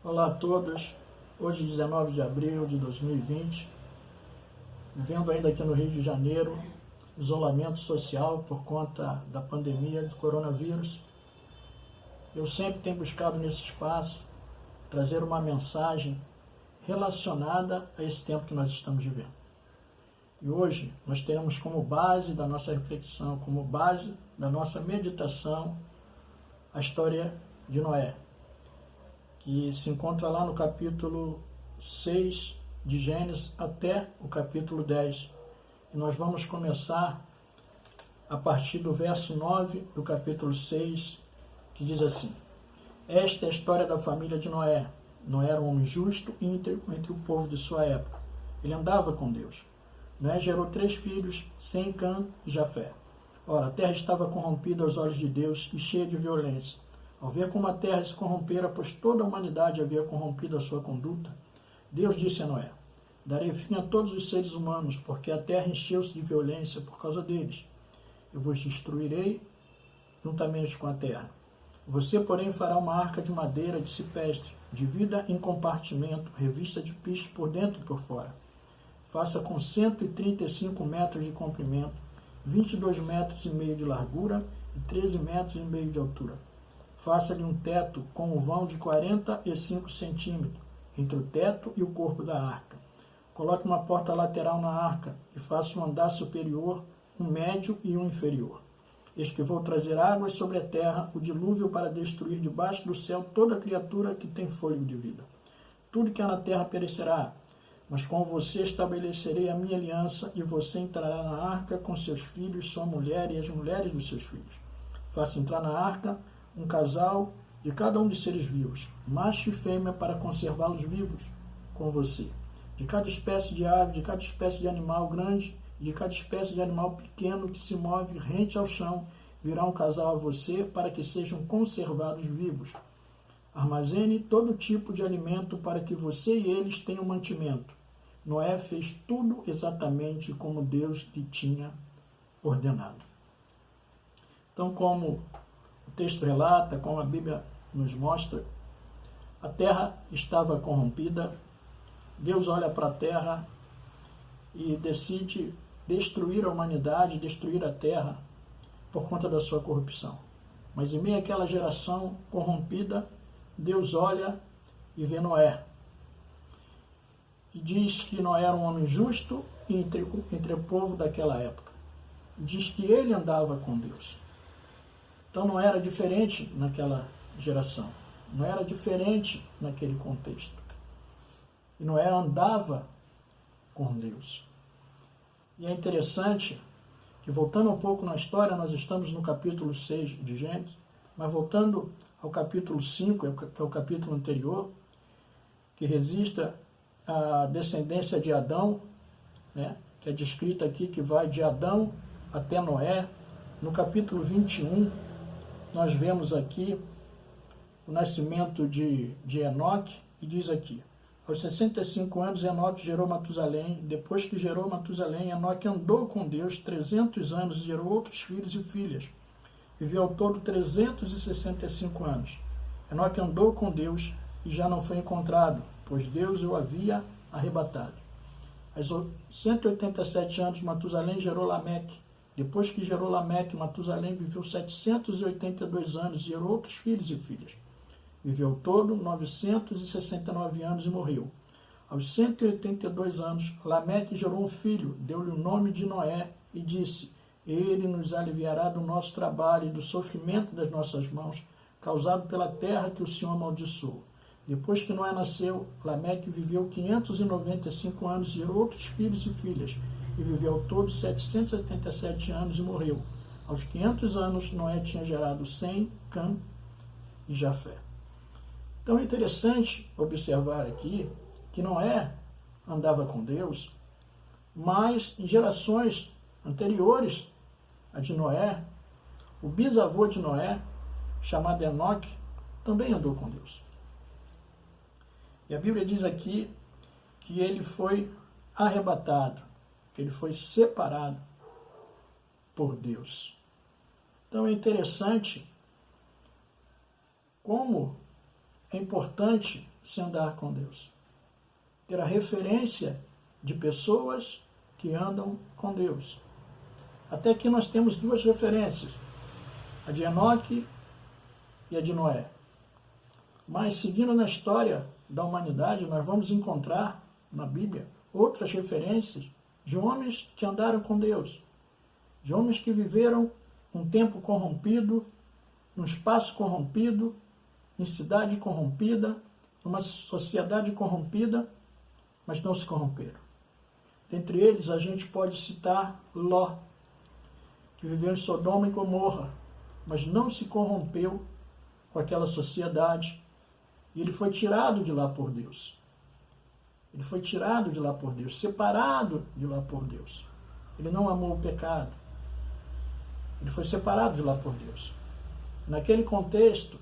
Olá a todos, hoje 19 de abril de 2020, vivendo ainda aqui no Rio de Janeiro, isolamento social por conta da pandemia do coronavírus. Eu sempre tenho buscado nesse espaço trazer uma mensagem relacionada a esse tempo que nós estamos vivendo. E hoje nós teremos como base da nossa reflexão, como base da nossa meditação, a história de Noé, que se encontra lá no capítulo 6 de Gênesis até o capítulo 10. E nós vamos começar a partir do verso 9 do capítulo 6, que diz assim: Esta é a história da família de Noé. Noé era um homem justo e íntegro entre o povo de sua época. Ele andava com Deus. Noé gerou 3 filhos, Sem, Cã e Jafé. Ora, a terra estava corrompida aos olhos de Deus e cheia de violência. Ao ver como a terra se corrompera, pois toda a humanidade havia corrompido a sua conduta, Deus disse a Noé: Darei fim a todos os seres humanos, porque a terra encheu-se de violência por causa deles. Eu vos destruirei juntamente com a terra. Você, porém, fará uma arca de madeira de cipestre, dividida em compartimento, revista de piche por dentro e por fora. Faça com 135 metros de comprimento, 22 metros e meio de largura e 13 metros e meio de altura. Faça-lhe um teto com um vão de 45 centímetros entre o teto e o corpo da arca. Coloque uma porta lateral na arca e faça um andar superior, um médio e um inferior. Eis que vou trazer águas sobre a terra, o dilúvio para destruir debaixo do céu toda criatura que tem fôlego de vida. Tudo que há na terra perecerá, mas com você estabelecerei a minha aliança e você entrará na arca com seus filhos, sua mulher e as mulheres dos seus filhos. Faça entrar na arca um casal de cada um de seres vivos, macho e fêmea, para conservá-los vivos com você. De cada espécie de ave, de cada espécie de animal grande e de cada espécie de animal pequeno que se move rente ao chão, virá um casal a você para que sejam conservados vivos. Armazene todo tipo de alimento para que você e eles tenham mantimento. Noé fez tudo exatamente como Deus lhe tinha ordenado. Então, como o texto relata, como a Bíblia nos mostra, a terra estava corrompida. Deus olha para a terra e decide destruir a humanidade, destruir a terra por conta da sua corrupção. Mas em meio àquela geração corrompida, Deus olha e vê Noé. E diz que Noé era um homem justo entre o povo daquela época. Diz que ele andava com Deus. Então não era diferente naquela geração. Não era diferente naquele contexto. E Noé andava com Deus. E é interessante que, voltando um pouco na história, nós estamos no capítulo 6 de Gênesis, mas voltando ao capítulo 5, que é o capítulo anterior, que registra a descendência de Adão, né, que é descrita aqui, que vai de Adão até Noé. No capítulo 21, nós vemos aqui o nascimento de Enoque, e diz aqui: aos 65 anos, Enoque gerou Matusalém. Depois que gerou Matusalém, Enoque andou com Deus 300 anos e gerou outros filhos e filhas. Viveu ao todo 365 anos. Enoque andou com Deus e já não foi encontrado, pois Deus o havia arrebatado. Aos 187 anos, Matusalém gerou Lameque. Depois que gerou Lameque, Matusalém viveu 782 anos e gerou outros filhos e filhas. Viveu todo 969 anos e morreu. Aos 182 anos, Lameque gerou um filho, deu-lhe o nome de Noé e disse: Ele nos aliviará do nosso trabalho e do sofrimento das nossas mãos, causado pela terra que o Senhor amaldiçoou. Depois que Noé nasceu, Lameque viveu 595 anos e gerou outros filhos e filhas, e viveu ao todo 787 anos e morreu. Aos 500 anos, Noé tinha gerado Sem, Cã e Jafé. Então é interessante observar aqui que Noé andava com Deus, mas em gerações anteriores a de Noé, o bisavô de Noé, chamado Enoque, também andou com Deus. E a Bíblia diz aqui que ele foi arrebatado, que ele foi separado por Deus. Então é interessante como é importante se andar com Deus. Ter a referência de pessoas que andam com Deus. Até aqui nós temos duas referências, a de Enoque e a de Noé. Mas seguindo na história da humanidade, nós vamos encontrar na Bíblia outras referências de homens que andaram com Deus, de homens que viveram um tempo corrompido, num espaço corrompido, em cidade corrompida, numa sociedade corrompida, mas não se corromperam. Dentre eles, a gente pode citar Ló, que viveu em Sodoma e Gomorra, mas não se corrompeu com aquela sociedade, e ele foi tirado de lá por Deus. Ele foi tirado de lá por Deus, separado de lá por Deus. Ele não amou o pecado. Ele foi separado de lá por Deus. Naquele contexto,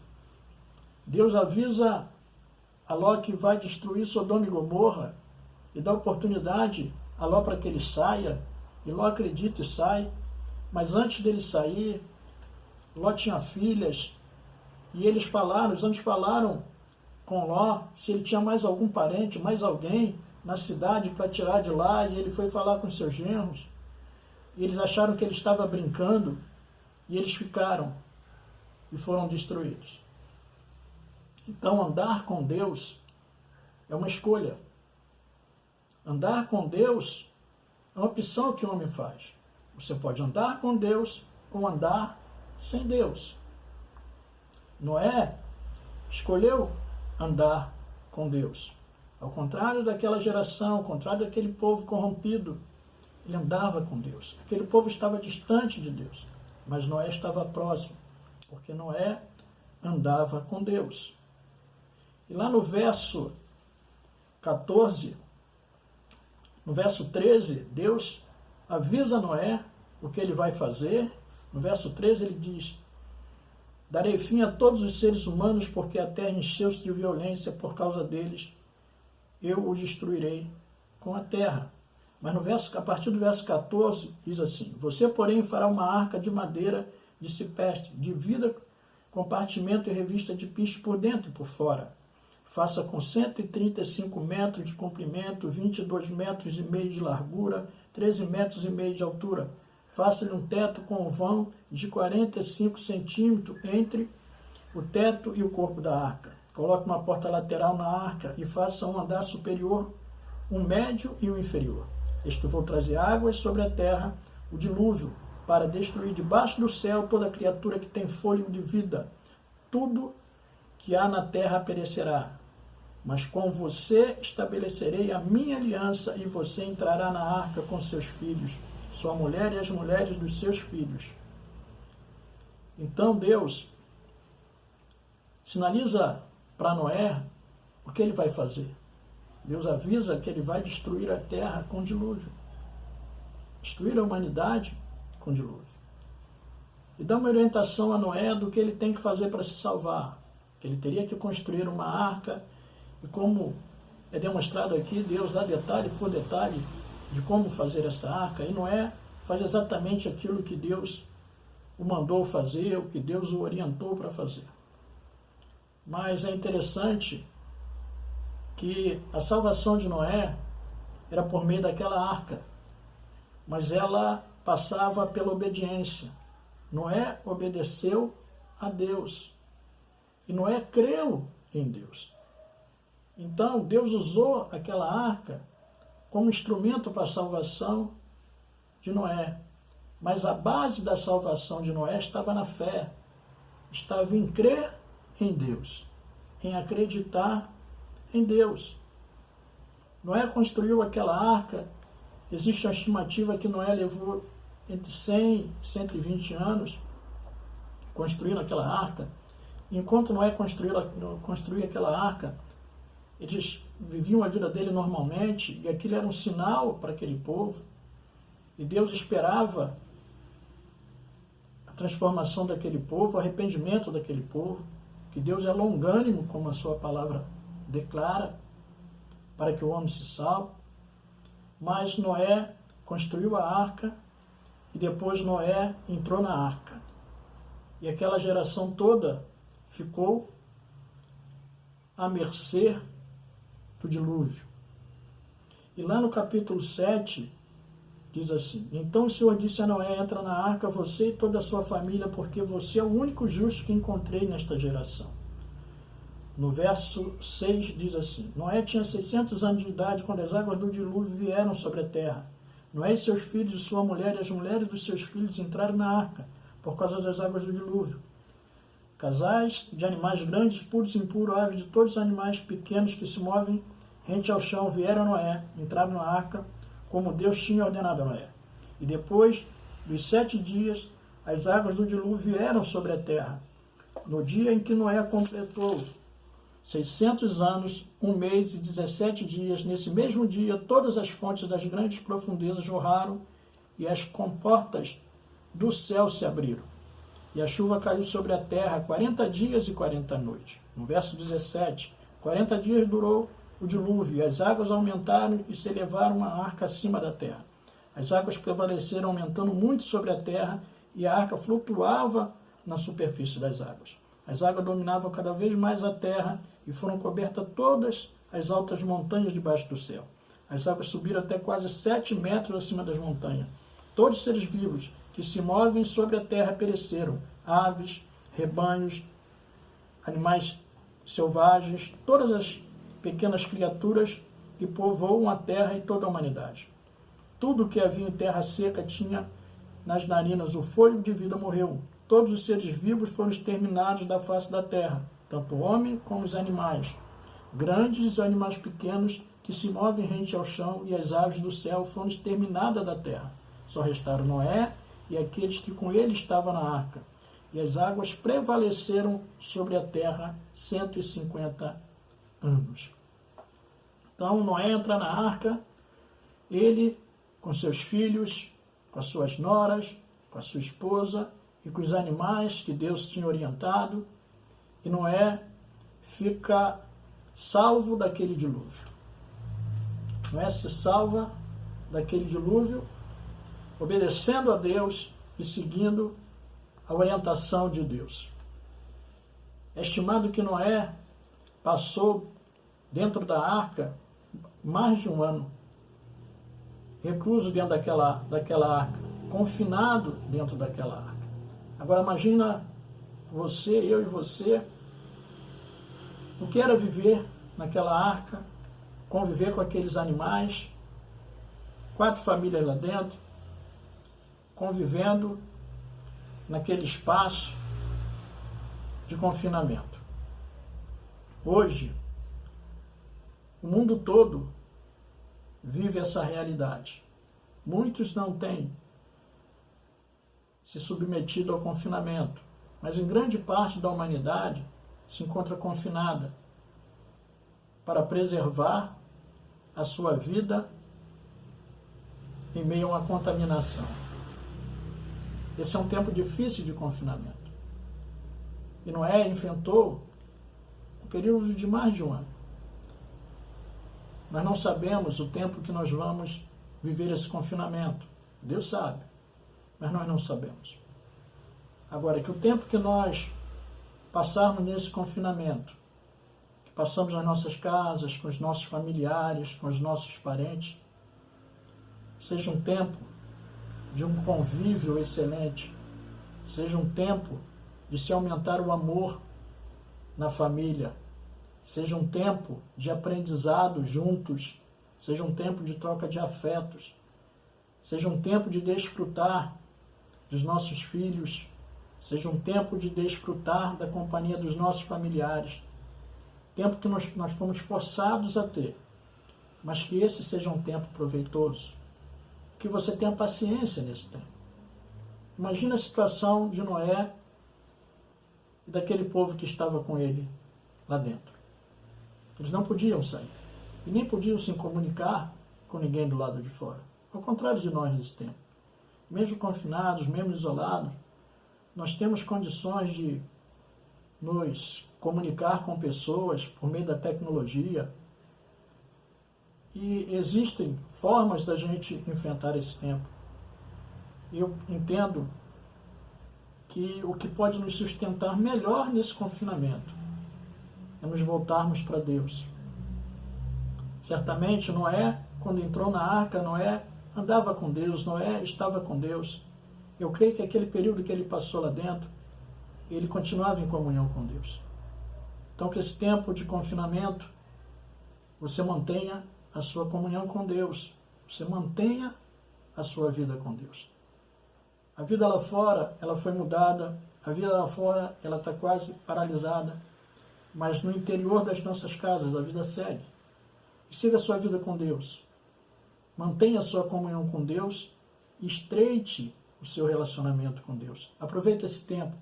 Deus avisa a Ló que vai destruir Sodoma e Gomorra e dá oportunidade a Ló para que ele saia, e Ló acredita e sai, mas antes dele sair, Ló tinha filhas, e eles falaram, os anjos falaram com Ló se ele tinha mais algum parente, mais alguém na cidade para tirar de lá, e ele foi falar com seus genros, e eles acharam que ele estava brincando, e eles ficaram e foram destruídos. Então, andar com Deus é uma escolha. Andar com Deus é uma opção que o homem faz. Você pode andar com Deus ou andar sem Deus. Noé escolheu andar com Deus. Ao contrário daquela geração, ao contrário daquele povo corrompido, ele andava com Deus. Aquele povo estava distante de Deus, mas Noé estava próximo, porque Noé andava com Deus. E lá no verso 14, no verso 13, Deus avisa Noé o que ele vai fazer. No verso 13 ele diz: darei fim a todos os seres humanos, porque a terra encheu-se de violência por causa deles. Eu os destruirei com a terra. Mas a partir do verso 14 diz assim: você, porém, fará uma arca de madeira de cipreste, divida compartimento e revista de piche por dentro e por fora. Faça com 135 metros de comprimento, 22 metros e meio de largura, 13 metros e meio de altura. Faça-lhe um teto com vão de 45 centímetros entre o teto e o corpo da arca. Coloque uma porta lateral na arca e faça um andar superior, um médio e um inferior. Eis que vou trazer águas sobre a terra, o dilúvio, para destruir debaixo do céu toda criatura que tem fôlego de vida. Tudo que há na terra perecerá. Mas com você estabelecerei a minha aliança, e você entrará na arca com seus filhos, sua mulher e as mulheres dos seus filhos. Então Deus sinaliza para Noé o que ele vai fazer. Deus avisa que ele vai destruir a terra com dilúvio. Destruir a humanidade com dilúvio. E dá uma orientação a Noé do que ele tem que fazer para se salvar. Que ele teria que construir uma arca. E como é demonstrado aqui, Deus dá detalhe por detalhe de como fazer essa arca. E Noé faz exatamente aquilo que Deus o mandou fazer, o que Deus o orientou para fazer. Mas é interessante que a salvação de Noé era por meio daquela arca, mas ela passava pela obediência. Noé obedeceu a Deus e Noé creu em Deus. Então Deus usou aquela arca como instrumento para a salvação de Noé, mas a base da salvação de Noé estava na fé, estava em crer em Deus, em acreditar em Deus. Noé construiu aquela arca. Existe uma estimativa que Noé levou entre 100 e 120 anos construindo aquela arca. Enquanto Noé construía aquela arca, eles viviam a vida dele normalmente, e aquilo era um sinal para aquele povo. E Deus esperava a transformação daquele povo, o arrependimento daquele povo, que Deus é longânimo, como a sua palavra declara, para que o homem se salve. Mas Noé construiu a arca e depois Noé entrou na arca. E aquela geração toda ficou à mercê do dilúvio. E lá no capítulo 7, diz assim: então o Senhor disse a Noé, entra na arca você e toda a sua família, porque você é o único justo que encontrei nesta geração. No verso 6 diz assim: Noé tinha 600 anos de idade quando as águas do dilúvio vieram sobre a terra. Noé e seus filhos e sua mulher e as mulheres dos seus filhos entraram na arca por causa das águas do dilúvio. Casais de animais grandes, puros e impuros, aves de todos os animais pequenos que se movem rente ao chão, vieram a Noé, entraram na arca, como Deus tinha ordenado a Noé. E depois dos 7 dias, as águas do dilúvio vieram sobre a terra. No dia em que Noé completou 600 anos, 1 mês e 17 dias, nesse mesmo dia, todas as fontes das grandes profundezas jorraram e as comportas do céu se abriram. E a chuva caiu sobre a terra 40 dias e 40 noites. No verso 17, 40 dias durou o dilúvio, e as águas aumentaram e se elevaram a arca acima da terra. As águas prevaleceram, aumentando muito sobre a terra, e a arca flutuava na superfície das águas. As águas dominavam cada vez mais a terra, e foram cobertas todas as altas montanhas debaixo do céu. As águas subiram até quase 7 metros acima das montanhas. Todos os seres vivos que se movem sobre a terra pereceram, aves, rebanhos, animais selvagens, todas as pequenas criaturas que povoam a terra e toda a humanidade. Tudo que havia em terra seca tinha nas narinas o fôlego de vida morreu. Todos os seres vivos foram exterminados da face da terra, tanto o homem como os animais, grandes e animais pequenos que se movem rente ao chão, e as aves do céu foram exterminadas da terra. Só restaram Noé e aqueles que com ele estavam na arca. E as águas prevaleceram sobre a terra 150 anos. Então Noé entra na arca, ele com seus filhos, com as suas noras, com a sua esposa e com os animais que Deus tinha orientado, e Noé fica salvo daquele dilúvio. Noé se salva daquele dilúvio, obedecendo a Deus e seguindo a orientação de Deus. É estimado que Noé passou dentro da arca mais de 1 ano, recluso dentro daquela arca, confinado dentro daquela arca. Agora imagina você, eu e você, o que era viver naquela arca, conviver com aqueles animais, 4 famílias lá dentro, convivendo naquele espaço de confinamento. Hoje, o mundo todo vive essa realidade. Muitos não têm se submetido ao confinamento, mas em grande parte da humanidade se encontra confinada para preservar a sua vida em meio a uma contaminação. Esse é um tempo difícil de confinamento. E Noé enfrentou um período de mais de 1 ano. Nós não sabemos o tempo que nós vamos viver esse confinamento. Deus sabe, mas nós não sabemos. Agora, que o tempo que nós passarmos nesse confinamento, que passamos nas nossas casas, com os nossos familiares, com os nossos parentes, seja um tempo de um convívio excelente, seja um tempo de se aumentar o amor na família, seja um tempo de aprendizado juntos, seja um tempo de troca de afetos, seja um tempo de desfrutar dos nossos filhos, seja um tempo de desfrutar da companhia dos nossos familiares, tempo que nós fomos forçados a ter, mas que esse seja um tempo proveitoso, que você tenha paciência nesse tempo. Imagina a situação de Noé e daquele povo que estava com ele lá dentro. Eles não podiam sair e nem podiam se comunicar com ninguém do lado de fora. Ao contrário de nós nesse tempo. Mesmo confinados, mesmo isolados, nós temos condições de nos comunicar com pessoas por meio da tecnologia. E existem formas da gente enfrentar esse tempo. Eu entendo que o que pode nos sustentar melhor nesse confinamento é nos voltarmos para Deus. Certamente Noé, quando entrou na arca, Noé andava com Deus, Noé estava com Deus. Eu creio que aquele período que ele passou lá dentro, ele continuava em comunhão com Deus. Então, que esse tempo de confinamento, você mantenha a sua comunhão com Deus. Você mantenha a sua vida com Deus. A vida lá fora, ela foi mudada. A vida lá fora, ela está quase paralisada. Mas no interior das nossas casas, a vida segue. E siga a sua vida com Deus. Mantenha a sua comunhão com Deus e estreite o seu relacionamento com Deus. Aproveite esse tempo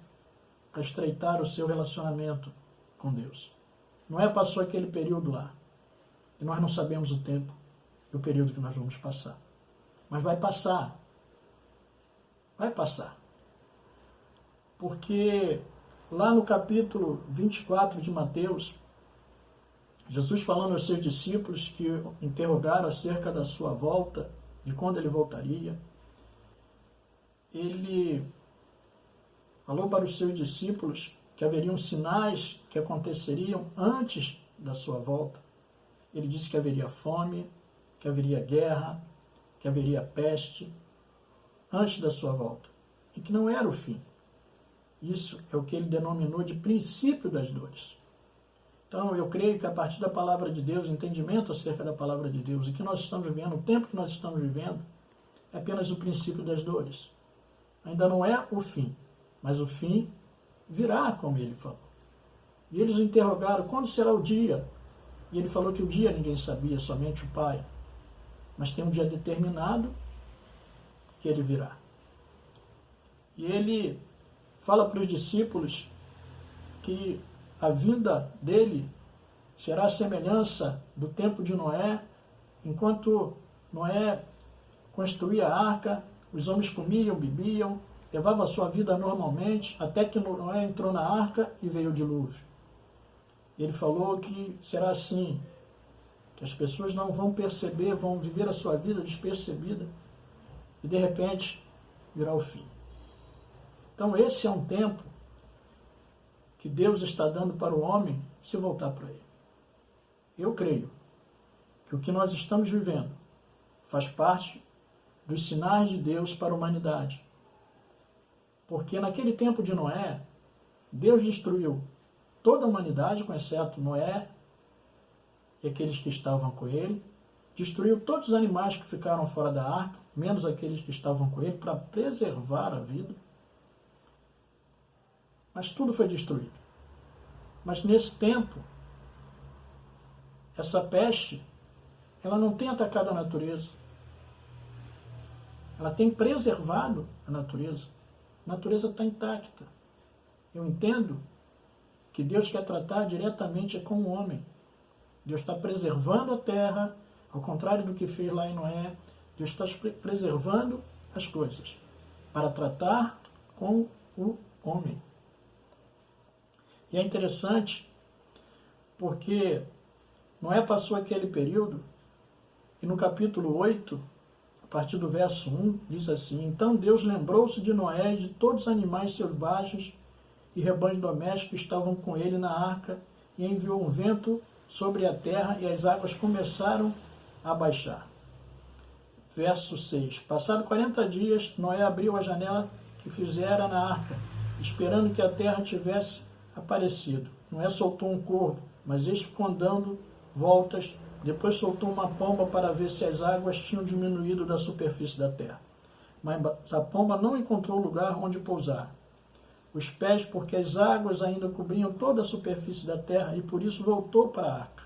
para estreitar o seu relacionamento com Deus. Noé passou aquele período lá. E nós não sabemos o tempo e o período que nós vamos passar. Mas vai passar. Vai passar. Porque lá no capítulo 24 de Mateus, Jesus falando aos seus discípulos que interrogaram acerca da sua volta, de quando ele voltaria, ele falou para os seus discípulos que haveriam sinais que aconteceriam antes da sua volta. Ele disse que haveria fome, que haveria guerra, que haveria peste, antes da sua volta. E que não era o fim. Isso é o que ele denominou de princípio das dores. Então, eu creio que a partir da palavra de Deus, entendimento acerca da palavra de Deus, e que nós estamos vivendo, o tempo que nós estamos vivendo, é apenas o princípio das dores. Ainda não é o fim, mas o fim virá, como ele falou. E eles o interrogaram, quando será o dia? E ele falou que o dia ninguém sabia, somente o Pai. Mas tem um dia determinado que ele virá. E ele fala para os discípulos que a vinda dele será a semelhança do tempo de Noé. Enquanto Noé construía a arca, os homens comiam, bebiam, levavam a sua vida normalmente, até que Noé entrou na arca e veio o dilúvio. Ele falou que será assim, que as pessoas não vão perceber, vão viver a sua vida despercebida, e de repente virá o fim. Então esse é um tempo que Deus está dando para o homem se voltar para ele. Eu creio que o que nós estamos vivendo faz parte dos sinais de Deus para a humanidade. Porque naquele tempo de Noé, Deus destruiu toda a humanidade, com exceto Noé e aqueles que estavam com ele. Destruiu todos os animais que ficaram fora da arca, menos aqueles que estavam com ele, para preservar a vida. Mas tudo foi destruído. Mas nesse tempo, essa peste, ela não tem atacado a natureza. Ela tem preservado a natureza. A natureza está intacta. Eu entendo que Deus quer tratar diretamente com o homem. Deus está preservando a terra, ao contrário do que fez lá em Noé. Deus está preservando as coisas para tratar com o homem. E é interessante porque Noé passou aquele período e no capítulo 8, a partir do verso 1, diz assim: Então Deus lembrou-se de Noé e de todos os animais selvagens e rebanhos domésticos que estavam com ele na arca, e enviou um vento sobre a terra, e as águas começaram a baixar. Verso 6. Passado 40 dias, Noé abriu a janela que fizera na arca, esperando que a terra tivesse aparecido. Noé soltou um corvo, mas este ficou andando voltas. Depois soltou uma pomba para ver se as águas tinham diminuído da superfície da terra. Mas a pomba não encontrou lugar onde pousar os pés, porque as águas ainda cobriam toda a superfície da terra, e por isso voltou para a arca.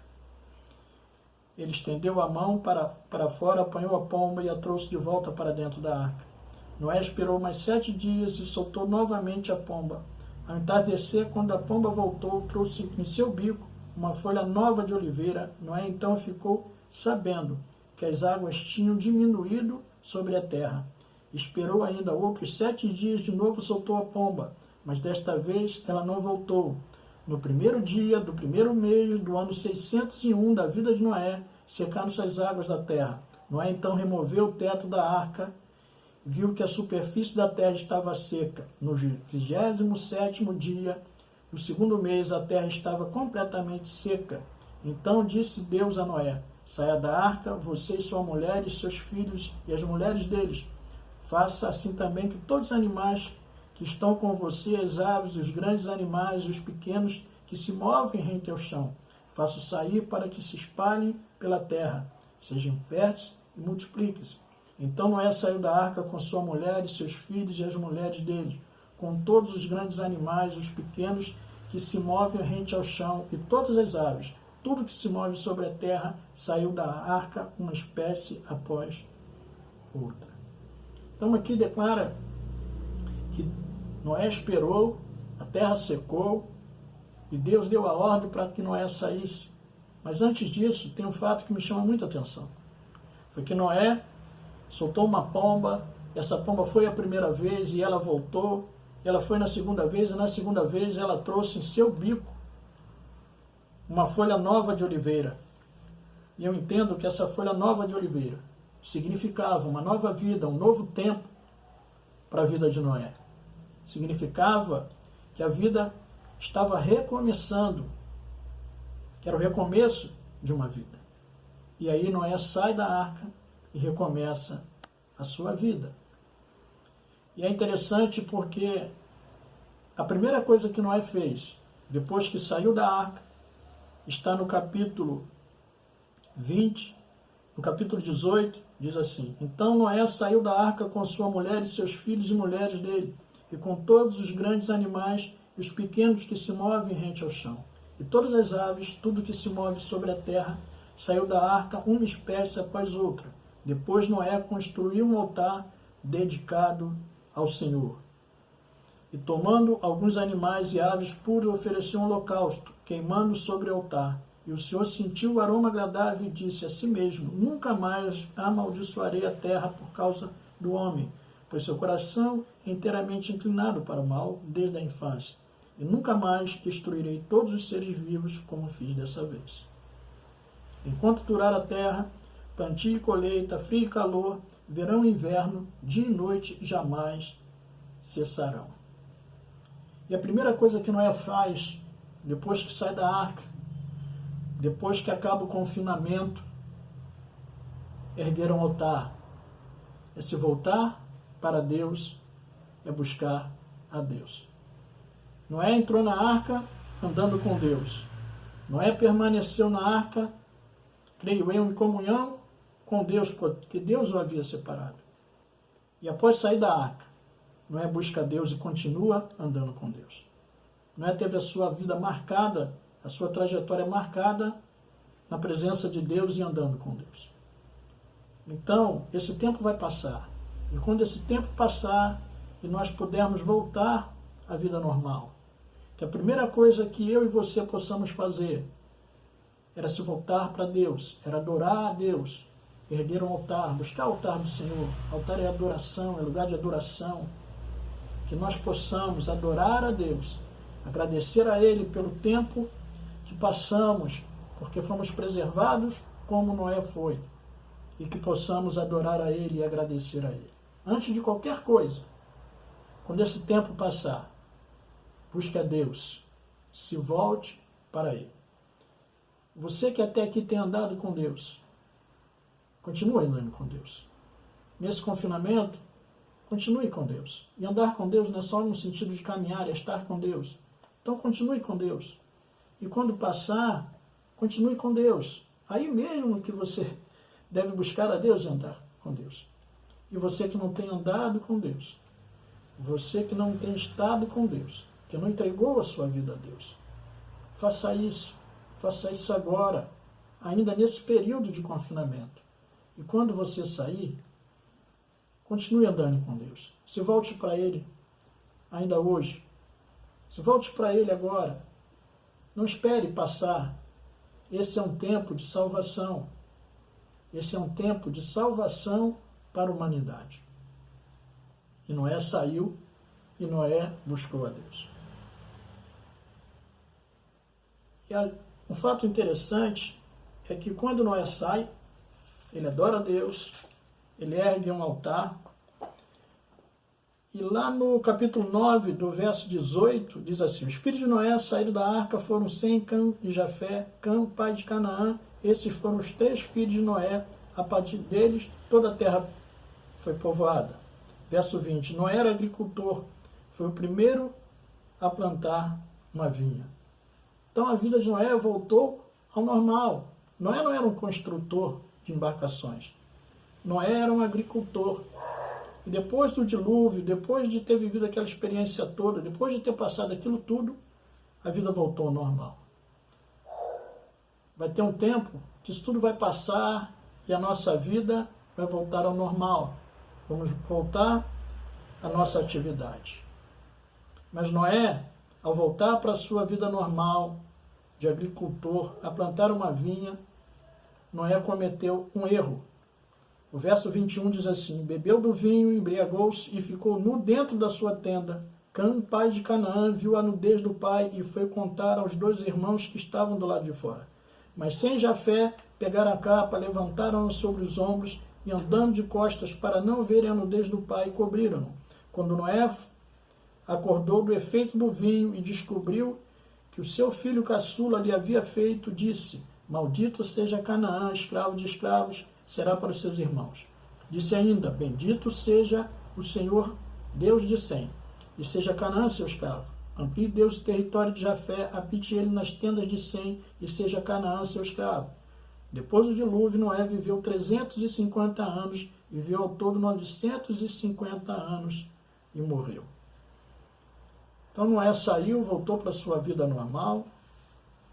Ele estendeu a mão para fora, apanhou a pomba e a trouxe de volta para dentro da arca. Noé esperou mais 7 dias e soltou novamente a pomba. Ao entardecer, quando a pomba voltou, trouxe em seu bico uma folha nova de oliveira. Noé então ficou sabendo que as águas tinham diminuído sobre a terra. Esperou ainda outros 7 dias, de novo soltou a pomba, mas desta vez ela não voltou. No primeiro dia do primeiro mês do ano 601 da vida de Noé, secaram-se as águas da terra. Noé então removeu o teto da arca, viu que a superfície da terra estava seca. No 27º dia, No segundo mês a terra estava completamente seca. Então disse Deus a Noé: saia da arca, você e sua mulher e seus filhos e as mulheres deles. Faça assim também que todos os animais que estão com você, as aves, os grandes animais, os pequenos que se movem rente ao chão. Faça sair para que se espalhem pela terra, sejam férteis e multipliquem-se. Então Noé saiu da arca com sua mulher e seus filhos e as mulheres deles, com todos os grandes animais, os pequenos que se movem rente ao chão e todas as aves. Tudo que se move sobre a terra saiu da arca, uma espécie após outra. Então aqui declara que Noé esperou, a terra secou, e Deus deu a ordem para que Noé saísse. Mas antes disso, tem um fato que me chama muita atenção. Foi que Noé soltou uma pomba, essa pomba foi a primeira vez e ela voltou, ela foi na segunda vez, e na segunda vez ela trouxe em seu bico uma folha nova de oliveira. E eu entendo que essa folha nova de oliveira significava uma nova vida, um novo tempo para a vida de Noé. Significava que a vida estava recomeçando, que era o recomeço de uma vida. E aí Noé sai da arca e recomeça a sua vida. E é interessante porque a primeira coisa que Noé fez, depois que saiu da arca, está no capítulo 20, no capítulo 18, diz assim: então Noé saiu da arca com sua mulher e seus filhos e mulheres dele, e com todos os grandes animais e os pequenos que se movem rente ao chão. E todas as aves, tudo que se move sobre a terra, saiu da arca uma espécie após outra. Depois Noé construiu um altar dedicado ao Senhor. E tomando alguns animais e aves puros, ofereceu um holocausto, queimando sobre o altar. E o Senhor sentiu o aroma agradável e disse a si mesmo: nunca mais amaldiçoarei a terra por causa do homem, pois seu coração é inteiramente inclinado para o mal desde a infância. E nunca mais destruirei todos os seres vivos como fiz dessa vez. Enquanto durar a terra, plantio e colheita, frio e calor, verão e inverno, dia e noite jamais cessarão. E a primeira coisa que Noé faz, depois que sai da arca, depois que acaba o confinamento, é erguer um altar, é se voltar para Deus, é buscar a Deus. Noé entrou na arca andando com Deus. Noé permaneceu na arca, creio eu, em comunhão com Deus, porque Deus o havia separado. E após sair da arca, Noé busca Deus e continua andando com Deus. Noé teve a sua vida marcada, a sua trajetória marcada na presença de Deus e andando com Deus. Então, esse tempo vai passar. E quando esse tempo passar e nós pudermos voltar à vida normal, que a primeira coisa que eu e você possamos fazer era se voltar para Deus, era adorar a Deus, erguer um altar, buscar o altar do Senhor. Altar é adoração, é lugar de adoração. Que nós possamos adorar a Deus, agradecer a Ele pelo tempo que passamos, porque fomos preservados como Noé foi, e que possamos adorar a Ele e agradecer a Ele. Antes de qualquer coisa, quando esse tempo passar, busque a Deus, se volte para Ele. Você que até aqui tem andado com Deus, continue andando com Deus. Nesse confinamento, continue com Deus. E andar com Deus não é só no sentido de caminhar, é estar com Deus. Então continue com Deus. E quando passar, continue com Deus. Aí mesmo que você deve buscar a Deus e andar com Deus. E você que não tem andado com Deus, você que não tem estado com Deus, que não entregou a sua vida a Deus, faça isso agora, ainda nesse período de confinamento. E quando você sair, continue andando com Deus. Se volte para Ele ainda hoje. Se volte para Ele agora. Não espere passar. Esse é um tempo de salvação. Esse é um tempo de salvação para a humanidade. E Noé saiu e Noé buscou a Deus. E um fato interessante é que quando Noé sai, ele adora a Deus, ele ergue um altar, E lá no capítulo 9, do verso 18, diz assim: os filhos de Noé saíram da arca, foram Sem, Cã e Jafé, Cã, pai de Canaã. Esses foram os 3 filhos de Noé. A partir deles, toda a terra foi povoada. Verso 20: Noé era agricultor, foi o primeiro a plantar uma vinha. Então a vida de Noé voltou ao normal. Noé não era um construtor de embarcações. Noé era um agricultor. E depois do dilúvio, depois de ter vivido aquela experiência toda, depois de ter passado aquilo tudo, a vida voltou ao normal. Vai ter um tempo que isso tudo vai passar e a nossa vida vai voltar ao normal. Vamos voltar à nossa atividade. Mas Noé, ao voltar para a sua vida normal, de agricultor, a plantar uma vinha, Noé cometeu um erro. O verso 21 diz assim: bebeu do vinho, embriagou-se e ficou nu dentro da sua tenda. Cã, pai de Canaã, viu a nudez do pai e foi contar aos 2 irmãos que estavam do lado de fora. Mas Sem e Jafé pegaram a capa, levantaram-no sobre os ombros e, andando de costas para não verem a nudez do pai, cobriram-no. Quando Noé acordou do efeito do vinho e descobriu que o seu filho caçula lhe havia feito, disse: maldito seja Canaã, escravo de escravos, será para os seus irmãos. Disse ainda: bendito seja o Senhor, Deus de Sem, e seja Canaã seu escravo. Amplie Deus o território de Jafé, habite ele nas tendas de Sem, e seja Canaã seu escravo. Depois do dilúvio, Noé viveu 350 anos, viveu ao todo 950 anos e morreu. Então Noé saiu, voltou para a sua vida normal,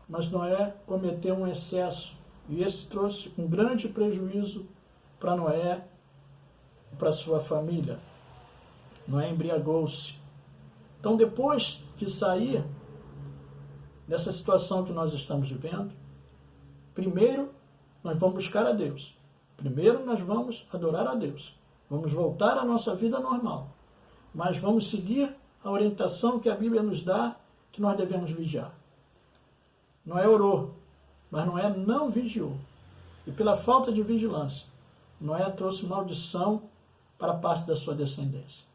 mas Noé cometeu um excesso, e esse trouxe um grande prejuízo para Noé e para sua família. Noé embriagou-se. Então, depois de sair dessa situação que nós estamos vivendo, primeiro nós vamos buscar a Deus. Primeiro nós vamos adorar a Deus. Vamos voltar à nossa vida normal. Mas vamos seguir a orientação que a Bíblia nos dá, que nós devemos vigiar. Noé orou, mas Noé não vigiou. E pela falta de vigilância, Noé trouxe maldição para parte da sua descendência.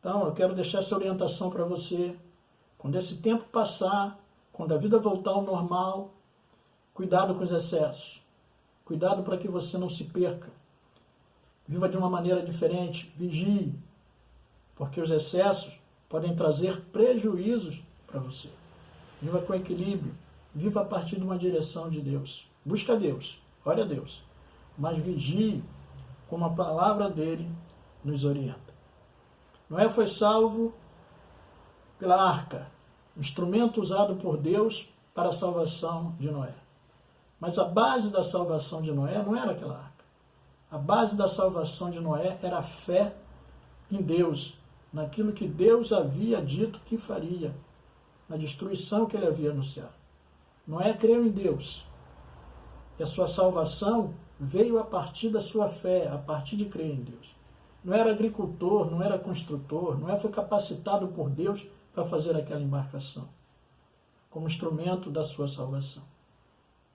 Então, eu quero deixar essa orientação para você. Quando esse tempo passar, quando a vida voltar ao normal, cuidado com os excessos. Cuidado para que você não se perca. Viva de uma maneira diferente, vigie, porque os excessos podem trazer prejuízos para você. Viva com equilíbrio, viva a partir de uma direção de Deus. Busca Deus, ore a Deus, mas vigie como a palavra dele nos orienta. Noé foi salvo pela arca, instrumento usado por Deus para a salvação de Noé. Mas a base da salvação de Noé não era aquela arca. A base da salvação de Noé era a fé em Deus, naquilo que Deus havia dito que faria, na destruição que ele havia anunciado. Noé creu em Deus. E a sua salvação veio a partir da sua fé, a partir de crer em Deus. Não era agricultor, não era construtor, Noé foi capacitado por Deus para fazer aquela embarcação, como instrumento da sua salvação.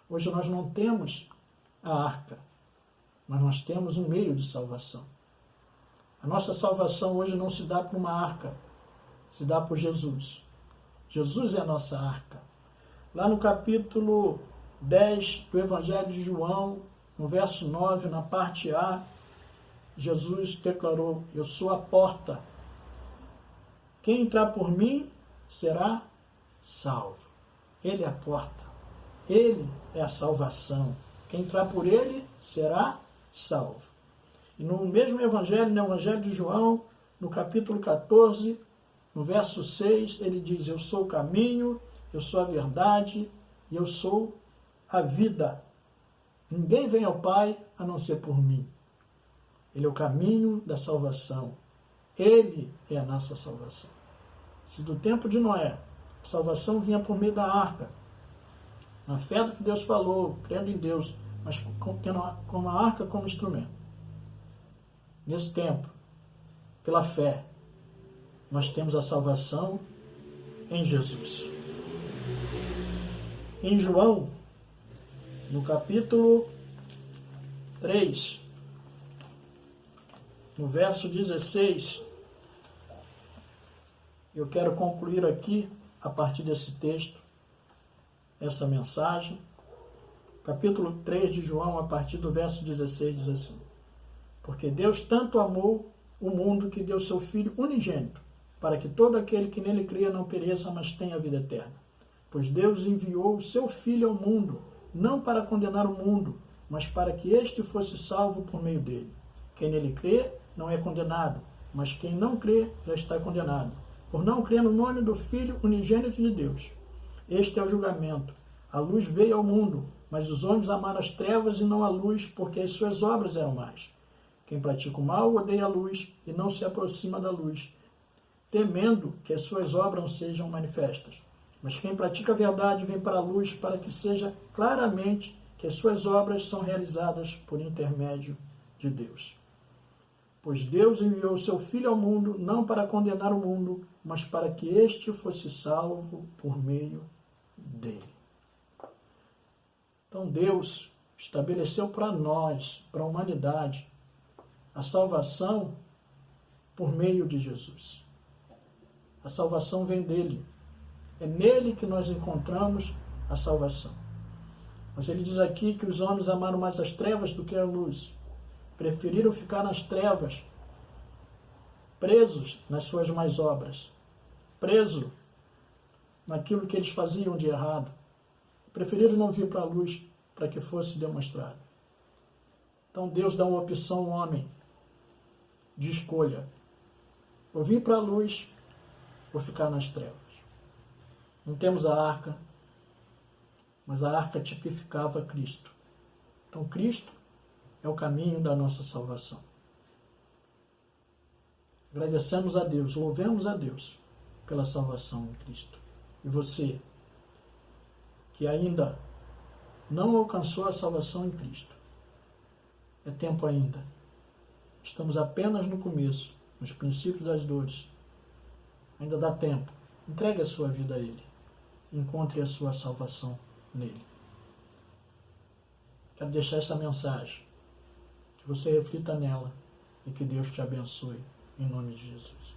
Hoje nós não temos a arca, mas nós temos um meio de salvação. A nossa salvação hoje não se dá por uma arca, se dá por Jesus. Jesus é a nossa arca. Lá no capítulo 10 do Evangelho de João, no verso 9, na parte A, Jesus declarou: eu sou a porta. Quem entrar por mim será salvo. Ele é a porta. Ele é a salvação. Quem entrar por ele será salvo. E no mesmo Evangelho, no Evangelho de João, no capítulo 14, no verso 6, ele diz: eu sou o caminho, eu sou a verdade e eu sou a vida. Ninguém vem ao Pai a não ser por mim. Ele é o caminho da salvação. Ele é a nossa salvação. Se do tempo de Noé a salvação vinha por meio da arca, na fé do que Deus falou, crendo em Deus, mas tendo a arca como instrumento. Nesse tempo, pela fé, nós temos a salvação em Jesus. Em João, no capítulo 3, no verso 16, Eu quero concluir aqui, a partir desse texto, essa mensagem. Capítulo 3 de João, a partir do verso 16, diz assim: porque Deus tanto amou o mundo que deu seu Filho unigênito, para que todo aquele que nele cria não pereça, mas tenha a vida eterna. Pois Deus enviou o seu Filho ao mundo, não para condenar o mundo, mas para que este fosse salvo por meio dele. Quem nele crê não é condenado, mas quem não crê já está condenado, por não crer no nome do Filho unigênito de Deus. Este é o julgamento. A luz veio ao mundo, mas os homens amaram as trevas e não a luz, porque as suas obras eram más. Quem pratica o mal odeia a luz e não se aproxima da luz, temendo que as suas obras não sejam manifestas. Mas quem pratica a verdade vem para a luz, para que seja claramente que as suas obras são realizadas por intermédio de Deus. Pois Deus enviou o seu Filho ao mundo, não para condenar o mundo, mas para que este fosse salvo por meio dele. Então Deus estabeleceu para nós, para a humanidade, a salvação por meio de Jesus. A salvação vem dele. É nele que nós encontramos a salvação. Mas ele diz aqui que os homens amaram mais as trevas do que a luz. Preferiram ficar nas trevas, presos nas suas más obras, presos naquilo que eles faziam de errado. Preferiram não vir para a luz para que fosse demonstrado. Então Deus dá uma opção ao homem de escolha: ou vir para a luz ou ficar nas trevas. Não temos a arca, mas a arca tipificava Cristo. Então Cristo é o caminho da nossa salvação. Agradecemos a Deus, louvemos a Deus pela salvação em Cristo. E você, que ainda não alcançou a salvação em Cristo, é tempo ainda. Estamos apenas no começo, nos princípios das dores. Ainda dá tempo. Entregue a sua vida a Ele. Encontre a sua salvação nele. Quero deixar essa mensagem. Que você reflita nela e que Deus te abençoe, em nome de Jesus.